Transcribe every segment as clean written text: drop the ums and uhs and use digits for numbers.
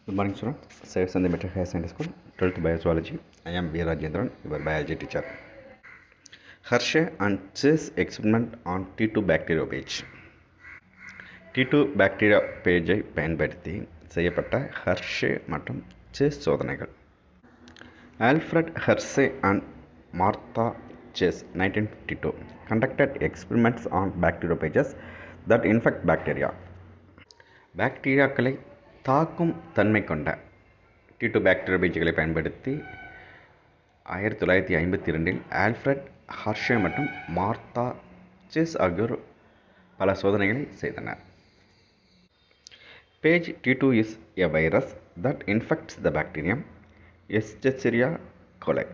Good morning, students. Save Sandhi Higher Science School, 12th Biozoology. I am V. Rajendran, your biology teacher. Hershey and Chase experiment on T2 bacteria page. T2 bacteria பேஜை பயன்படுத்தி செய்யப்பட்ட Hershey மற்றும் Chase சோதனைகள். Alfred Hershey and Martha Chase 1952 conducted experiments on bacteria pages that infect bacteria. பாக்டீரியாக்களை தாக்கும் தன்மை கொண்ட T2 bacteria பேஜ்களை பயன்படுத்தி 1952 ஆல்ஃப்ரட் ஹெர்ஷே மற்றும் மார்த்தா சேஸ் ஆகியோர் பல சோதனைகளை செய்தனர். Page T2 is a virus that infects the bacterium Escherichia coli.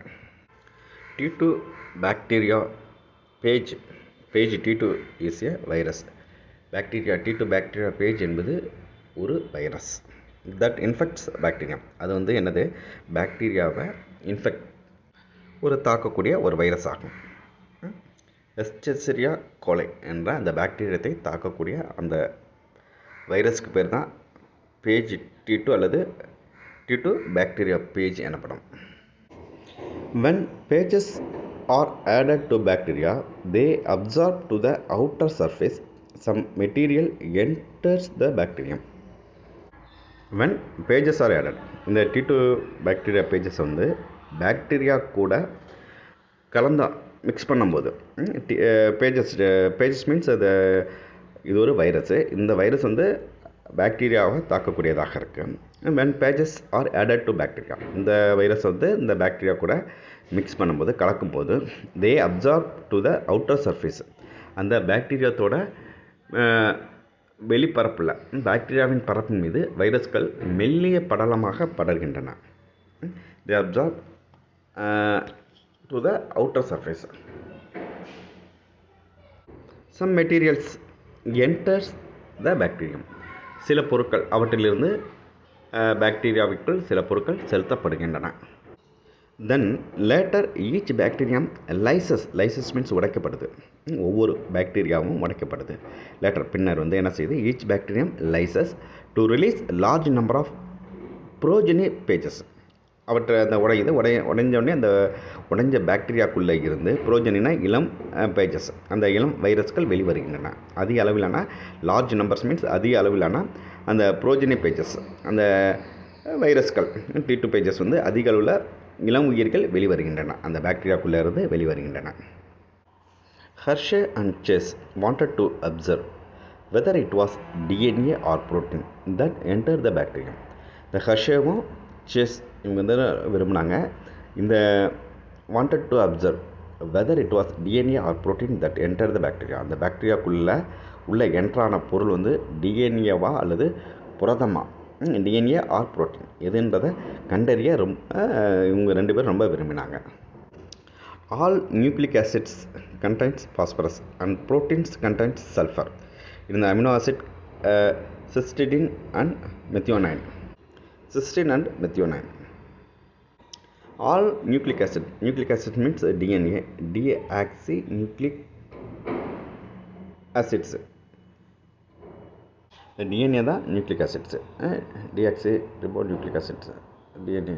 T2 bacteria page T2 is a virus. Bacteria T2 bacteria page என்பது ஒரு வைரஸ் that infects bacterium. அது வந்து என்னது, பாக்டீரியாவை இன்ஃபெக்ட் ஒரு தாக்கக்கூடிய ஒரு வைரஸ் ஆகும். எஸ்செரியா கோலை என்ற அந்த பாக்டீரியத்தை தாக்கக்கூடிய அந்த வைரஸ்க்கு பேர் தான் பேஜ் T2 அல்லது T2 பாக்டீரியா பேஜ் எனப்படும். When pages are added to bacteria, they absorb to the outer surface. Some material enters the bacterium. When pages are added, இந்த T2 பாக்டீரியா பேஜஸ் வந்து பாக்டீரியா கூட கலந்தா மிக்ஸ் பண்ணும்போது pages means அது இது ஒரு virus. இந்த வைரஸ் வந்து பாக்டீரியாவை தாக்கக்கூடியதாக இருக்குது. when pages are added to bacteria, இந்த வைரஸ் வந்து இந்த பாக்டீரியா கூட மிக்ஸ் பண்ணும்போது கலக்கும்போது they absorb to the outer surface, அந்த பாக்டீரியாத்தோட வெளிப்பரப்பில் பாக்டீரியாவின் பரப்பின் மீது வைரஸ்கள் மெல்லிய படலமாக படர்கின்றன. they absorb to the outer surface. some materials enters the bacterium, சில பொருட்கள் அவற்றிலிருந்து பாக்டீரியாவிற்குள் சில பொருட்கள் செலுத்தப்படுகின்றன. then later each bacterium lyses means உடைக்கப்படுது. ஒவ்வொரு பாக்டீரியாவும் உடைக்கப்படுது. later பின்னர் வந்து என்ன செய்யுது, each bacterium lyses to release large number of progeny pages. அவற்றை அந்த உடைஞ்சோடனே அந்த உடைஞ்ச பாக்டீரியாக்குள்ளே இருந்து புரோஜனினா இளம் பேஜஸ், அந்த இளம் வைரஸ்கள் வெளிவருகின்றன. அதிக அளவிலான லார்ஜ் நம்பர்ஸ் மீன்ஸ் அதிக அளவிலான அந்த புரோஜனி பேஜஸ், அந்த வைரஸ்கள் T2 பேஜஸ் வந்து அதிக அளவில் இளம் உயிர்கள் வெளிவருகின்றன, அந்த பாக்டீரியாக்குள்ளே இருந்து வெளிவருகின்றன. Hershey and Chase wanted to observe whether it was DNA or protein that entered the bacterium. இந்த ஹெர்ஷேவும் சேஸ் இவங்க வந்து விரும்பினாங்க, இந்த wanted to observe whether it was DNA or protein that entered the bacteria, அந்த பாக்டீரியாக்குள்ளே உள்ள என்ட்ரான பொருள் வந்து டிஎன்ஏவா அல்லது புரதமா, டிஎன்ஏ ஆர் புரோட்டீன் எதுன்றதை கண்டறிய இவங்க ரெண்டு பேரும் ரொம்ப விரும்பினாங்க. All nucleic acids contains phosphorus and proteins contains sulphur. இந்த amino acid cysteine and methionine. All nucleic acid means DNA, deoxynucleic acids. The DNA தான் nucleic acids, deoxyribonucleic acids, DNA.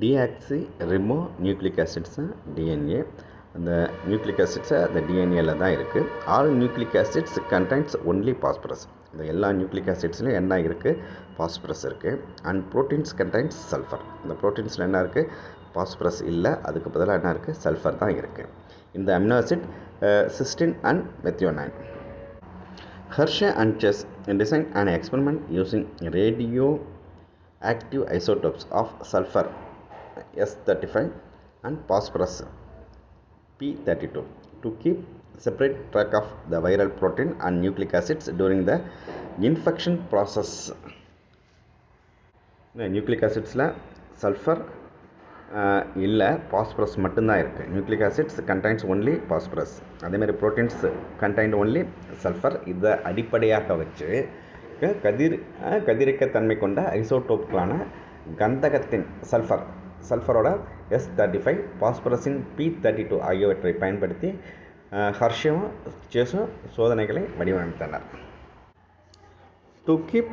deoxyribonucleic acids DNA, அந்த nucleic acids அந்த டிஎன்ஏல தான் இருக்குது. All nucleic acids contains only phosphorus. இந்த எல்லா nucleic ஆசிட்ஸ்லையும் என்ன இருக்குது, phosphorus இருக்குது. And proteins contains sulphur. இந்த ப்ரோட்டீன்ஸில் என்ன இருக்குது, பாஸ்பரஸ் இல்லை, அதுக்கு பதிலாக என்ன இருக்குது, சல்ஃபர் தான் இருக்குது. இந்த amino acid சிஸ்டின் and methionine. Hershey and Chase designed an experiment using radioactive isotopes of sulfur S35 and phosphorus P32 to keep separate track of the viral protein and nucleic acids during the infection process. Nucleic ஆசிட்ஸில் sulphur இல்லை, phosphorus மட்டும்தான் இருக்குது. Nucleic acids contains only phosphorus, அதேமாதிரி proteins contained only sulphur. இதை அடிப்படையாக வச்சு கதிரியக்கத்தன்மை கொண்ட ஐசோடோப்புகளான கந்தகத்தின் சல்ஃபரோட S35, பாஸ்பரஸின் P32 ஆகியவற்றை பயன்படுத்தி ஹெர்ஷேவும் சேஸும் சோதனைகளை வடிவமைத்தனர். To keep